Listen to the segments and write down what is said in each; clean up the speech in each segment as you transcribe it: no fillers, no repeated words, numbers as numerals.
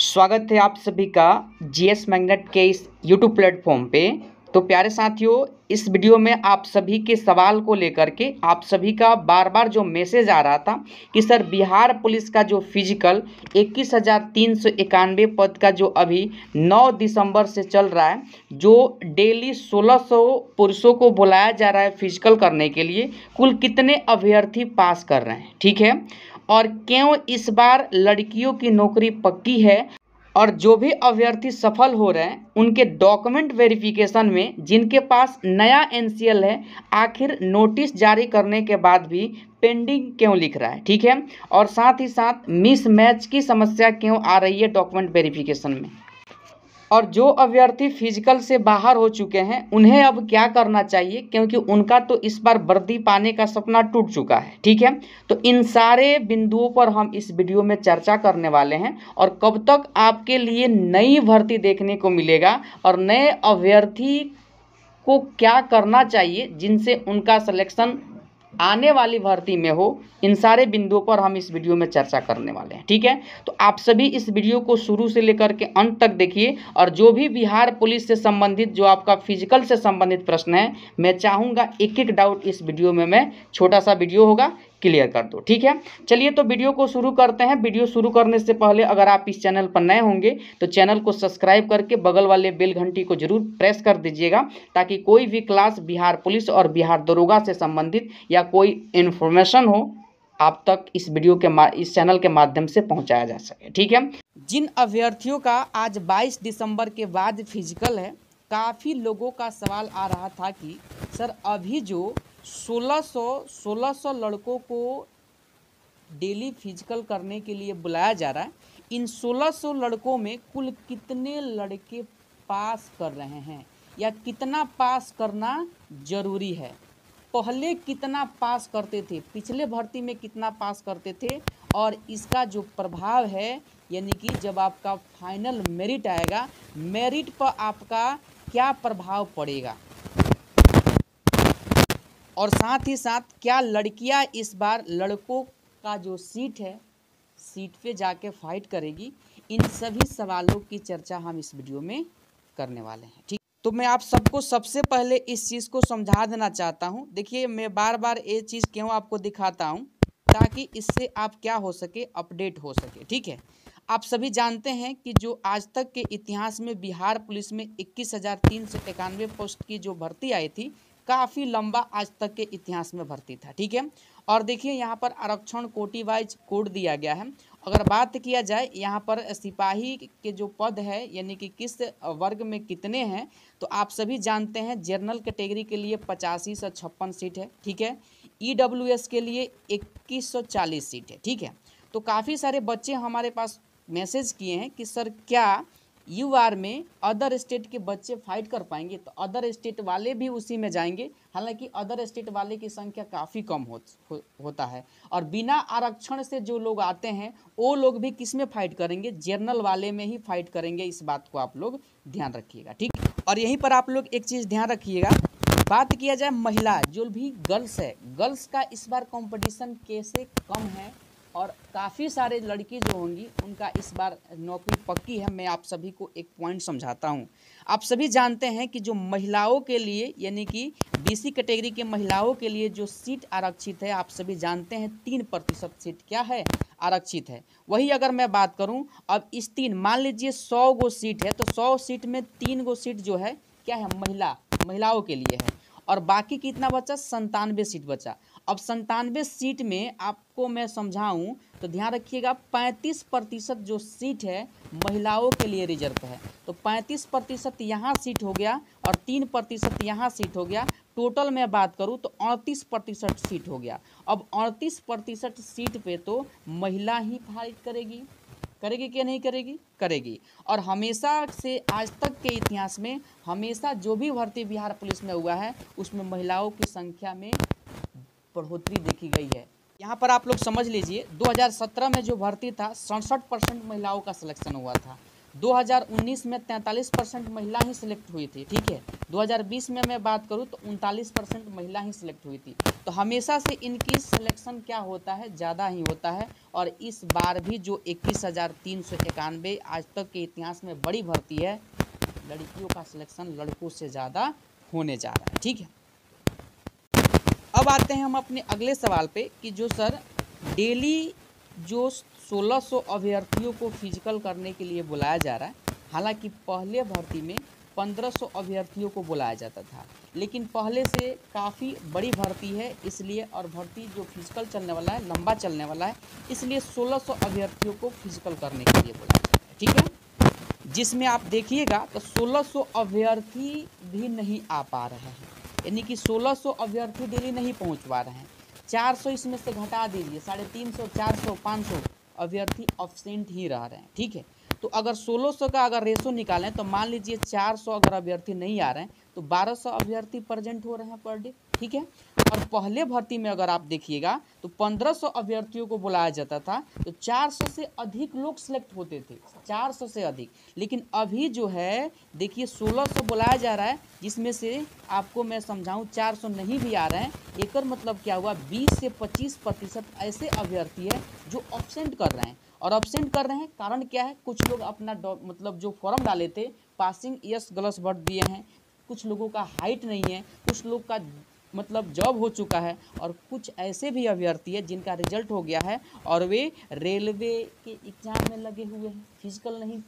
स्वागत है आप सभी का जीएस मैग्नेट के इस यूट्यूब प्लेटफॉर्म पे। तो प्यारे साथियों, इस वीडियो में आप सभी के सवाल को लेकर के आप सभी का बार बार जो मैसेज आ रहा था कि सर बिहार पुलिस का जो फिजिकल 21,391 पद का जो अभी 9 दिसंबर से चल रहा है, जो डेली 1600 पुरुषों को बुलाया जा रहा है फिजिकल करने के लिए, कुल कितने अभ्यर्थी पास कर रहे हैं, ठीक है, और क्यों इस बार लड़कियों की नौकरी पक्की है, और जो भी अभ्यर्थी सफल हो रहे हैं उनके डॉक्यूमेंट वेरिफिकेशन में जिनके पास नया एनसीएल है, आखिर नोटिस जारी करने के बाद भी पेंडिंग क्यों लिख रहा है, ठीक है, और साथ ही साथ मिसमैच की समस्या क्यों आ रही है डॉक्यूमेंट वेरिफिकेशन में, और जो अभ्यर्थी फिजिकल से बाहर हो चुके हैं उन्हें अब क्या करना चाहिए, क्योंकि उनका तो इस बार वर्दी पाने का सपना टूट चुका है, ठीक है। तो इन सारे बिंदुओं पर हम इस वीडियो में चर्चा करने वाले हैं, और कब तक आपके लिए नई भर्ती देखने को मिलेगा और नए अभ्यर्थी को क्या करना चाहिए जिनसे उनका सिलेक्शन आने वाली भर्ती में हो, इन सारे बिंदुओं पर हम इस वीडियो में चर्चा करने वाले हैं, ठीक है। तो आप सभी इस वीडियो को शुरू से लेकर के अंत तक देखिए, और जो भी बिहार पुलिस से संबंधित जो आपका फिजिकल से संबंधित प्रश्न है, मैं चाहूँगा एक एक डाउट इस वीडियो में मैं छोटा सा वीडियो होगा क्लियर कर दो, ठीक है। चलिए तो वीडियो को शुरू करते हैं। वीडियो शुरू करने से पहले अगर आप इस चैनल पर नए होंगे तो चैनल को सब्सक्राइब करके बगल वाले बेल घंटी को जरूर प्रेस कर दीजिएगा, ताकि कोई भी क्लास बिहार पुलिस और बिहार दरोगा से संबंधित या कोई इन्फॉर्मेशन हो आप तक इस वीडियो के इस चैनल के माध्यम से पहुंचाया जा सके, ठीक है। जिन अभ्यर्थियों का आज 22 दिसंबर के बाद फिजिकल है, काफ़ी लोगों का सवाल आ रहा था कि सर अभी जो 1600 लड़कों को डेली फिजिकल करने के लिए बुलाया जा रहा है, इन 1600 लड़कों में कुल कितने लड़के पास कर रहे हैं या कितना पास करना ज़रूरी है। पहले कितना पास करते थे, पिछले भर्ती में कितना पास करते थे, और इसका जो प्रभाव है, यानी कि जब आपका फाइनल मेरिट आएगा, मेरिट पर आपका क्या प्रभाव पड़ेगा, और साथ ही साथ क्या लड़कियां इस बार लड़कों का जो सीट है, सीट पे जाके फाइट करेगी। इन सभी सवालों की चर्चा हम इस वीडियो में करने वाले हैं, ठीक। तो मैं आप सबको सबसे पहले इस चीज़ को समझा देना चाहता हूं। देखिए, मैं बार बार ये चीज़ क्यों आपको दिखाता हूं, ताकि इससे आप क्या हो सके, अपडेट हो सके, ठीक है। आप सभी जानते हैं कि जो आज तक के इतिहास में बिहार पुलिस में 21,391 पोस्ट की जो भर्ती आई थी, काफ़ी लंबा आज तक के इतिहास में भर्ती था, ठीक है। और देखिए, यहाँ पर आरक्षण कोटि वाइज कोड दिया गया है। अगर बात किया जाए यहाँ पर सिपाही के जो पद है, यानी कि किस वर्ग में कितने हैं, तो आप सभी जानते हैं जनरल कैटेगरी के लिए 85 से 56 सीट है, ठीक है। ईडब्ल्यूएस के लिए 2140 सीट है, ठीक है। तो काफ़ी सारे बच्चे हमारे पास मैसेज किए हैं कि सर क्या यूआर में अदर स्टेट के बच्चे फाइट कर पाएंगे, तो अदर स्टेट वाले भी उसी में जाएंगे। हालांकि अदर स्टेट वाले की संख्या काफ़ी कम होता है, और बिना आरक्षण से जो लोग आते हैं वो लोग भी किस में फाइट करेंगे, जनरल वाले में ही फाइट करेंगे। इस बात को आप लोग ध्यान रखिएगा, ठीक। और यहीं पर आप लोग एक चीज़ ध्यान रखिएगा, बात किया जाए महिला जो भी गर्ल्स है, गर्ल्स का इस बार कंपटीशन कैसे कम है, और काफ़ी सारे लड़की जो होंगी उनका इस बार नौकरी पक्की है। मैं आप सभी को एक पॉइंट समझाता हूं। आप सभी जानते हैं कि जो महिलाओं के लिए, यानी कि बीसी कैटेगरी के महिलाओं के लिए जो सीट आरक्षित है, आप सभी जानते हैं 3% सीट क्या है, आरक्षित है। वही अगर मैं बात करूं, अब इस मान लीजिए 100 गो सीट है, तो 100 सीट में 3 गो सीट जो है क्या है, महिलाओं के लिए है, और बाकी कितना बचा, 97 सीट बचा। अब 97 सीट में आपको मैं समझाऊं तो ध्यान रखिएगा, 35% जो सीट है महिलाओं के लिए रिजर्व है। तो 35% यहाँ सीट हो गया और 3% यहाँ सीट हो गया। टोटल में बात करूं तो 38% सीट हो गया। अब 38% सीट पे तो महिला ही फाइट करेगी, करेगी कि नहीं करेगी, करेगी। और हमेशा से आज तक के इतिहास में हमेशा जो भी भर्ती बिहार पुलिस में हुआ है उसमें महिलाओं की संख्या में बढ़ोतरी देखी गई है। यहाँ पर आप लोग समझ लीजिए, 2017 में जो भर्ती था 67% महिलाओं का सिलेक्शन हुआ था। 2019 में 43% महिला ही सिलेक्ट हुई थी, ठीक है। 2020 में मैं बात करूँ तो 39% महिला ही सिलेक्ट हुई थी। तो हमेशा से इनकी सिलेक्शन क्या होता है, ज़्यादा ही होता है। और इस बार भी जो 21,391 आज तक के इतिहास में बड़ी भर्ती है, लड़कियों का सिलेक्शन लड़कों से ज़्यादा होने जा रहा है। ठीक है, अब आते हैं हम अपने अगले सवाल पे कि जो सर डेली जो 1600 अभ्यर्थियों को फिजिकल करने के लिए बुलाया जा रहा है, हालांकि पहले भर्ती में 1500 अभ्यर्थियों को बुलाया जाता था, लेकिन पहले से काफ़ी बड़ी भर्ती है इसलिए, और भर्ती जो फिजिकल चलने वाला है लंबा चलने वाला है, इसलिए 1600 अभ्यर्थियों को फिजिकल करने के लिए बुलाया जाता है। ठीक है, जिसमें आप देखिएगा तो 1600 अभ्यर्थी भी नहीं आ पा रहे हैं, यानी कि 1600 अभ्यर्थी डेली नहीं पहुंच पा रहे हैं। 400 इसमें से घटा दीजिए, 350, 400, 500 अभ्यर्थी अब्सेंट ही रह रहे हैं। ठीक है, तो अगर 1600 का अगर रेशो निकालें तो मान लीजिए 400 अगर अभ्यर्थी नहीं आ रहे हैं तो 1200 अभ्यर्थी प्रेजेंट हो रहे हैं पर डे। ठीक है, और पहले भर्ती में अगर आप देखिएगा तो 1500 अभ्यर्थियों को बुलाया जाता था, तो 400 से अधिक लोग सिलेक्ट होते थे, 400 से अधिक। लेकिन अभी जो है देखिए 1600 बुलाया जा रहा है, जिसमें से आपको मैं समझाऊं 400 नहीं भी आ रहे हैं। एक मतलब क्या हुआ, 20 से 25% ऐसे अभ्यर्थी है जो अब्सेंट कर रहे हैं। और अब्सेंट कर रहे हैं कारण क्या है, कुछ लोग अपना मतलब जो फॉर्म डाले थे पासिंग यस गलत भर दिए हैं, कुछ लोगों का हाइट नहीं है, कुछ लोग का मतलब जॉब हो चुका है, और कुछ ऐसे भी अभ्यर्थी है जिनका रिजल्ट हो गया है और वे रेलवे के एग्जाम में लगे हुए हैं, फिजिकल नहीं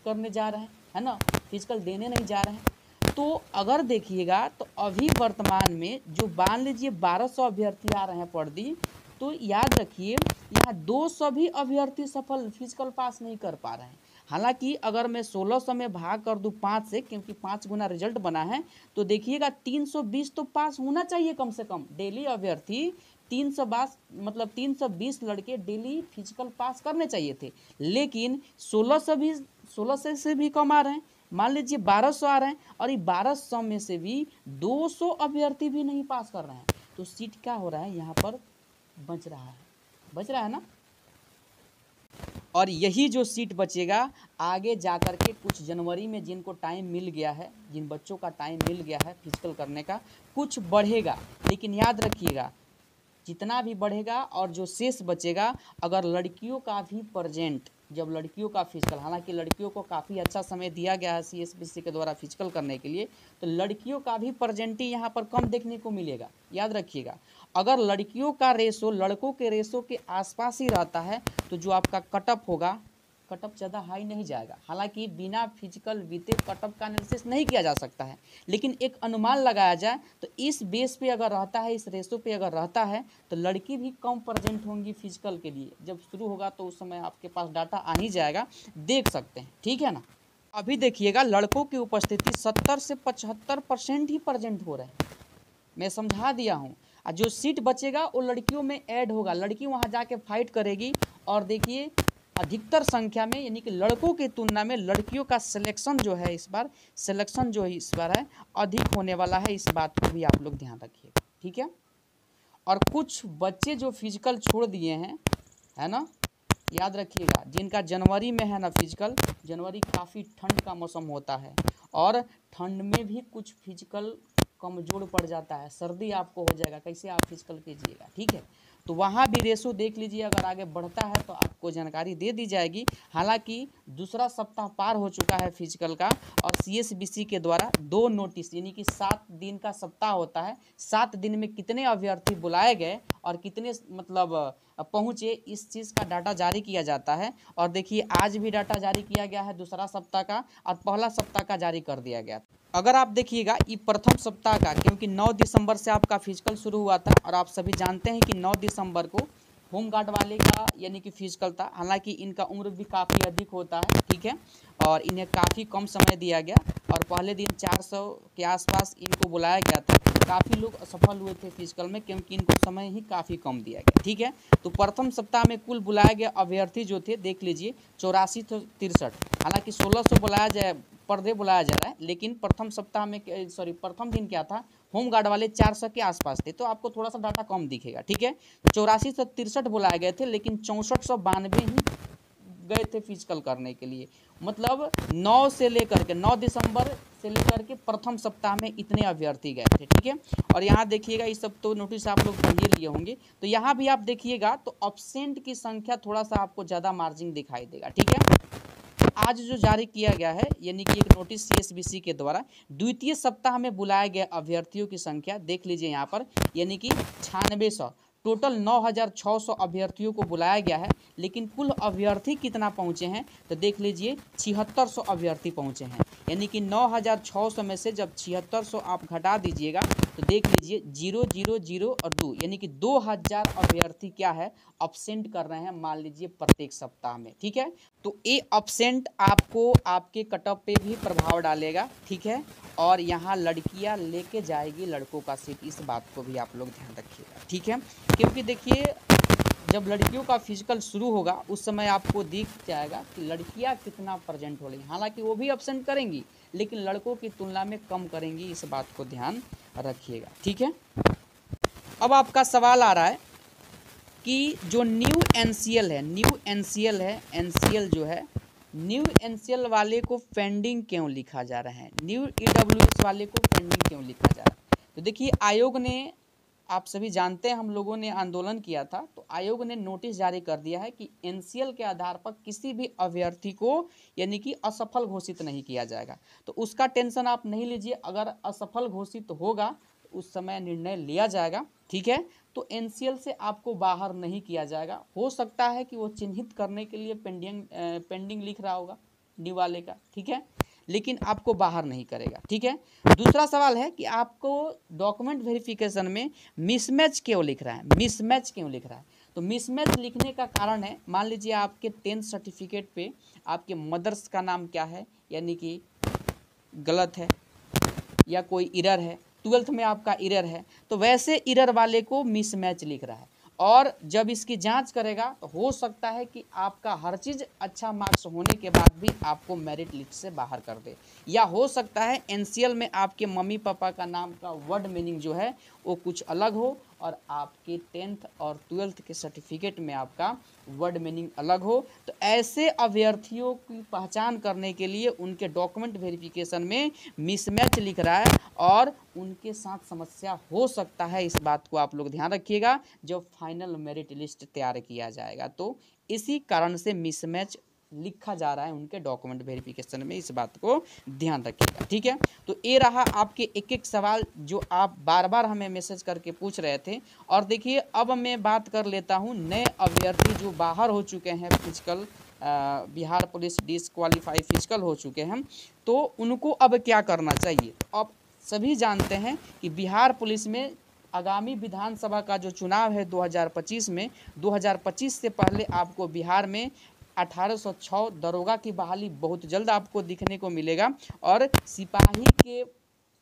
करने जा रहे हैं, है ना, फिजिकल देने नहीं जा रहे हैं। तो अगर देखिएगा तो अभी वर्तमान में जो मान लीजिए 1200 अभ्यर्थी आ रहे हैं पर दिन, तो याद रखिए यहाँ 200 भी अभ्यर्थी सफल फिजिकल पास नहीं कर पा रहे हैं। हालांकि अगर मैं 1600 में भाग कर दूं 5 से, क्योंकि 5 गुना रिजल्ट बना है, तो देखिएगा 320 तो पास होना चाहिए कम से कम डेली अभ्यर्थी। 320 लड़के डेली फिजिकल पास करने चाहिए थे, लेकिन 1600 से भी कम आ रहे हैं। मान लीजिए 1200 आ रहे हैं, और ये 1200 में से भी 200 अभ्यर्थी भी नहीं पास कर रहे हैं, तो सीट क्या हो रहा है यहाँ पर, बच रहा है ना। और यही जो सीट बचेगा आगे जाकर के कुछ जनवरी में जिनको टाइम मिल गया है, जिन बच्चों का टाइम मिल गया है फिजिकल करने का, कुछ बढ़ेगा, लेकिन याद रखिएगा जितना भी बढ़ेगा और जो शेष बचेगा, अगर लड़कियों का भी प्रेजेंट, जब लड़कियों का फिजिकल, हालांकि लड़कियों को काफ़ी अच्छा समय दिया गया है CSBC के द्वारा फिजिकल करने के लिए, तो लड़कियों का भी प्रेजेंट ही यहाँ पर कम देखने को मिलेगा। याद रखिएगा, अगर लड़कियों का रेशो लड़कों के रेशो के आसपास ही रहता है तो जो आपका कटअप होगा, कटअप ज़्यादा हाई नहीं जाएगा। हालांकि बिना फिजिकल बीते कटअप का एनालिसिस नहीं किया जा सकता है, लेकिन एक अनुमान लगाया जाए तो इस बेस पे अगर रहता है, इस रेशो पे अगर रहता है, तो लड़की भी कम प्रेजेंट होंगी फिजिकल के लिए। जब शुरू होगा तो उस समय आपके पास डाटा आ ही जाएगा, देख सकते हैं। ठीक है ना, अभी देखिएगा लड़कों की उपस्थिति 70 से 75% ही प्रेजेंट हो रहे हैं, मैं समझा दिया हूँ। जो सीट बचेगा वो लड़कियों में ऐड होगा, लड़की वहाँ जाके फाइट करेगी, और देखिए अधिकतर संख्या में, यानी कि लड़कों की तुलना में लड़कियों का सिलेक्शन जो है इस बार, सिलेक्शन जो इस बार है अधिक होने वाला है, इस बात को भी आप लोग ध्यान रखिएगा। ठीक है, और कुछ बच्चे जो फिजिकल छोड़ दिए हैं, है ना, याद रखिएगा जिनका जनवरी में है ना फिजिकल, जनवरी काफ़ी ठंड का मौसम होता है, और ठंड में भी कुछ फिजिकल कमज़ोर पड़ जाता है, सर्दी आपको हो जाएगा, कैसे आप फिजिकल कीजिएगा। ठीक है, तो वहाँ भी रेशो देख लीजिए, अगर आगे बढ़ता है तो आपको जानकारी दे दी जाएगी। हालांकि दूसरा सप्ताह पार हो चुका है फिजिकल का, और CSBC के द्वारा 2 नोटिस, यानी कि 7 दिन का सप्ताह होता है, 7 दिन में कितने अभ्यर्थी बुलाए गए और कितने मतलब पहुँचे, इस चीज़ का डाटा जारी किया जाता है। और देखिए आज भी डाटा जारी किया गया है दूसरा सप्ताह का, और पहला सप्ताह का जारी कर दिया गया। अगर आप देखिएगा ये प्रथम सप्ताह का, क्योंकि 9 दिसंबर से आपका फिजिकल शुरू हुआ था, और आप सभी जानते हैं कि 9 दिसंबर को होमगार्ड वाले का यानी कि फिजिकल था। हालांकि इनका उम्र भी काफ़ी अधिक होता है, ठीक है, और इन्हें काफ़ी कम समय दिया गया, और पहले दिन 400 के आसपास इनको बुलाया गया था। काफ़ी लोग असफल हुए थे फिजिकल में, क्योंकि इनको समय ही काफ़ी कम दिया गया। ठीक है, तो प्रथम सप्ताह में कुल बुलाए गए अभ्यर्थी जो थे देख लीजिए 84 तो 63। हालांकि 1600 बुलाया जाए पर डे बुलाया जा रहा है, लेकिन प्रथम सप्ताह में प्रथम दिन क्या था, होमगार्ड वाले 400 के आसपास थे, तो आपको थोड़ा सा डाटा कम दिखेगा। ठीक है, 84 से 63 बुलाए गए थे, लेकिन 6492 ही गए थे फिजिकल करने के लिए। मतलब 9 दिसंबर से लेकर के प्रथम सप्ताह में इतने अभ्यर्थी गए थे, ठीक है। और यहाँ देखिएगा, ये सब तो नोटिस आप लोग पढ़ लिए होंगे, तो यहाँ भी आप देखिएगा तो एब्सेंट की संख्या थोड़ा सा आपको ज़्यादा मार्जिन दिखाई देगा, ठीक है। आज जो जारी किया गया है यानी कि एक नोटिस CSBC के द्वारा द्वितीय सप्ताह में बुलाए गए अभ्यर्थियों की संख्या देख लीजिए यहाँ पर, यानी कि 9600, टोटल 9600 अभ्यर्थियों को बुलाया गया है। लेकिन कुल अभ्यर्थी कितना पहुँचे हैं तो देख लीजिए 7600 अभ्यर्थी पहुँचे हैं। यानी कि 9600 में से जब 7600 आप घटा दीजिएगा तो देख लीजिए 0 0 0 और 2, यानी कि 2000 अभ्यर्थी क्या है अब्सेंट कर रहे हैं, मान लीजिए प्रत्येक सप्ताह में, ठीक है। तो ये अब्सेंट आपको आपके कटऑफ पे भी प्रभाव डालेगा, ठीक है। और यहाँ लड़कियाँ लेके जाएगी लड़कों का सीट, इस बात को भी आप लोग ध्यान रखिएगा, ठीक है। क्योंकि देखिए जब लड़कियों का फिजिकल शुरू होगा उस समय आपको दिख जाएगा कि लड़कियां कितना प्रेजेंट हो रही हैं। हालांकि वो भी अब्सेंट करेंगी लेकिन लड़कों की तुलना में कम करेंगी, इस बात को ध्यान रखिएगा, ठीक है। अब आपका सवाल आ रहा है कि जो न्यू एनसीएल है, एनसीएल जो है न्यू एनसीएल वाले को पेंडिंग क्यों लिखा जा रहा है, न्यू ईडब्ल्यूएस वाले को पेंडिंग क्यों लिखा जा रहा है। तो देखिए आयोग ने, आप सभी जानते हैं हम लोगों ने आंदोलन किया था, तो आयोग ने नोटिस जारी कर दिया है कि एनसीएल के आधार पर किसी भी अभ्यर्थी को यानी कि असफल घोषित नहीं किया जाएगा। तो उसका टेंशन आप नहीं लीजिए, अगर असफल घोषित होगा तो उस समय निर्णय लिया जाएगा, ठीक है। तो एनसीएल से आपको बाहर नहीं किया जाएगा। हो सकता है कि वो चिन्हित करने के लिए पेंडिंग लिख रहा होगा न्यू वाले का, ठीक है, लेकिन आपको बाहर नहीं करेगा, ठीक है। दूसरा सवाल है कि आपको डॉक्यूमेंट वेरिफिकेशन में मिसमैच क्यों लिख रहा है, तो मिसमैच लिखने का कारण है, मान लीजिए आपके 10th सर्टिफिकेट पे आपके मदर्स का नाम क्या है यानी कि गलत है या कोई इरर है, 12th में आपका इरर है, तो वैसे इरर वाले को मिसमैच लिख रहा है। और जब इसकी जांच करेगा तो हो सकता है कि आपका हर चीज़ अच्छा मार्क्स होने के बाद भी आपको मेरिट लिस्ट से बाहर कर दे, या हो सकता है एनसीएल में आपके मम्मी पापा का नाम का वर्ड मीनिंग जो है वो कुछ अलग हो और आपके 10th और 12th के सर्टिफिकेट में आपका वर्ड मीनिंग अलग हो। तो ऐसे अभ्यर्थियों की पहचान करने के लिए उनके डॉक्यूमेंट वेरिफिकेशन में मिसमैच लिख रहा है और उनके साथ समस्या हो सकता है, इस बात को आप लोग ध्यान रखिएगा जब फाइनल मेरिट लिस्ट तैयार किया जाएगा। तो इसी कारण से मिसमैच लिखा जा रहा है उनके डॉक्यूमेंट वेरिफिकेशन में, इस बात को ध्यान रखिएगा, ठीक है। तो ये रहा आपके एक एक सवाल जो आप बार बार हमें मैसेज करके पूछ रहे थे। और देखिए अब मैं बात कर लेता हूँ नए अभ्यर्थी जो बाहर हो चुके हैं physical, Bihar police disqualify physical हो चुके हैं, तो उनको अब क्या करना चाहिए। अब सभी जानते हैं कि बिहार पुलिस में आगामी विधानसभा का जो चुनाव है 2025 में, 2025 से पहले आपको बिहार में 1806 दरोगा की बहाली बहुत जल्द आपको दिखने को मिलेगा और सिपाही के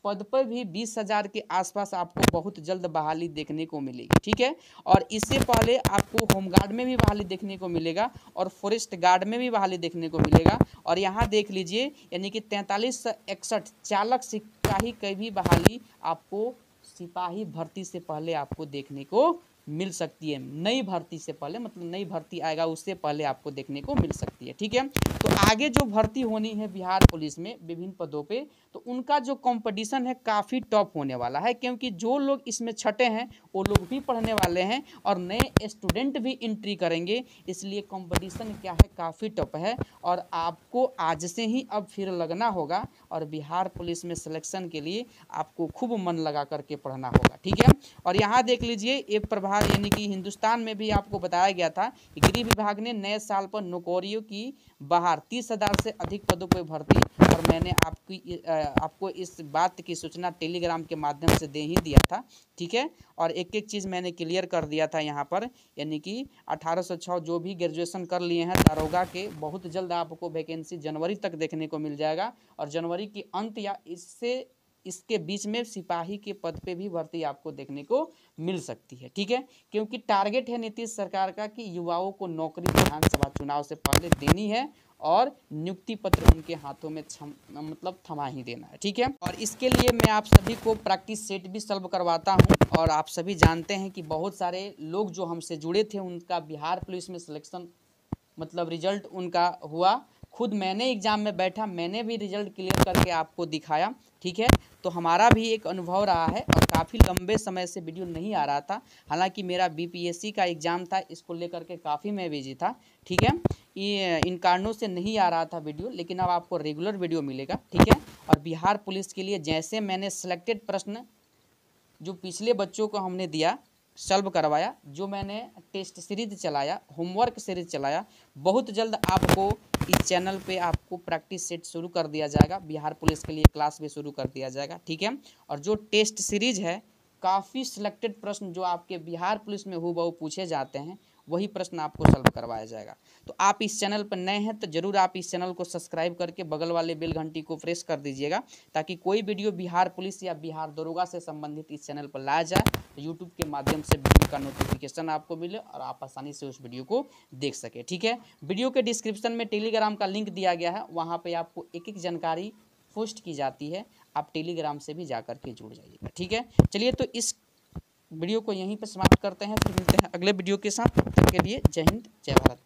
पद पर भी 20,000 के आसपास आपको बहुत जल्द बहाली देखने को मिलेगी, ठीक है। और इससे पहले आपको होमगार्ड में भी बहाली देखने को मिलेगा और फॉरेस्ट गार्ड में भी बहाली देखने को मिलेगा। और यहाँ देख लीजिए यानी कि 4361 चालक सिपाही की भी बहाली आपको सिपाही भर्ती से पहले आपको देखने को मिल सकती है, नई भर्ती से पहले, मतलब नई भर्ती आएगा उससे पहले आपको देखने को मिल सकती है, ठीक है। तो आगे जो भर्ती होनी है बिहार पुलिस में विभिन्न पदों पे, तो उनका जो कंपटीशन है काफ़ी टफ होने वाला है, क्योंकि जो लोग इसमें छठे हैं वो लोग भी पढ़ने वाले हैं और नए स्टूडेंट भी एंट्री करेंगे, इसलिए कंपटीशन क्या है काफ़ी टफ है। और आपको आज से ही अब फिर लगना होगा और बिहार पुलिस में सिलेक्शन के लिए आपको खूब मन लगा करके पढ़ना होगा, ठीक है। और यहाँ देख लीजिए एक प्रभाव यानी कि हिंदुस्तान में भी आपको बताया गया था कि गृह विभाग ने नए साल पर नौकरियों की बाहर 30,000 से अधिक पदों पर भर्ती, और मैंने आपको इस बात की सूचना टेलीग्राम के माध्यम से दे ही दिया था, ठीक है। और एक एक चीज़ मैंने क्लियर कर दिया था यहाँ पर, यानी कि 1806 जो भी ग्रेजुएशन कर लिए हैं दारोगा के, बहुत जल्द आपको वैकेंसी जनवरी तक देखने को मिल जाएगा और जनवरी के अंत या इसके बीच में सिपाही के पद पे भी भर्ती आपको देखने को मिल सकती है, ठीक है। क्योंकि टारगेट है नीतीश सरकार का कि युवाओं को नौकरी विधानसभा चुनाव से पहले देनी है और नियुक्ति पत्र उनके हाथों में थमा ही देना है, ठीक है। और इसके लिए मैं आप सभी को प्रैक्टिस सेट भी सॉल्व करवाता हूं। और आप सभी जानते हैं कि बहुत सारे लोग जो हमसे जुड़े थे उनका बिहार पुलिस में सिलेक्शन मतलब रिजल्ट उनका हुआ। खुद मैंने एग्ज़ाम में बैठा, मैंने भी रिजल्ट क्लियर करके आपको दिखाया, ठीक है। तो हमारा भी एक अनुभव रहा है और काफ़ी लंबे समय से वीडियो नहीं आ रहा था। हालांकि मेरा बीपीएससी का एग्ज़ाम था, इसको लेकर के काफ़ी मैं बिजी था, ठीक है। ये इन कारणों से नहीं आ रहा था वीडियो, लेकिन अब आपको रेगुलर वीडियो मिलेगा, ठीक है। और बिहार पुलिस के लिए जैसे मैंने सेलेक्टेड प्रश्न जो पिछले बच्चों को हमने दिया, सॉल्व करवाया, जो मैंने टेस्ट सीरीज चलाया, होमवर्क सीरीज चलाया, बहुत जल्द आपको इस चैनल पे आपको प्रैक्टिस सेट शुरू कर दिया जाएगा। बिहार पुलिस के लिए क्लास भी शुरू कर दिया जाएगा, ठीक है। और जो टेस्ट सीरीज है, काफ़ी सिलेक्टेड प्रश्न जो आपके बिहार पुलिस में हूबहू पूछे जाते हैं, वही प्रश्न आपको सॉल्व करवाया जाएगा। तो आप इस चैनल पर नए हैं तो ज़रूर आप इस चैनल को सब्सक्राइब करके बगल वाले बेल घंटी को प्रेस कर दीजिएगा, ताकि कोई वीडियो बिहार पुलिस या बिहार दरोगा से संबंधित इस चैनल पर लाया जाए तो यूट्यूब के माध्यम से वीडियो का नोटिफिकेशन आपको मिले और आप आसानी से उस वीडियो को देख सके, ठीक है। वीडियो के डिस्क्रिप्शन में टेलीग्राम का लिंक दिया गया है, वहाँ पर आपको एक एक जानकारी पोस्ट की जाती है, आप टेलीग्राम से भी जा कर के जुड़ जाइएगा, ठीक है। चलिए तो इस वीडियो को यहीं पर समाप्त करते हैं, फिर मिलते हैं अगले वीडियो के साथ। तब तक के लिए जय हिंद, जय भारत।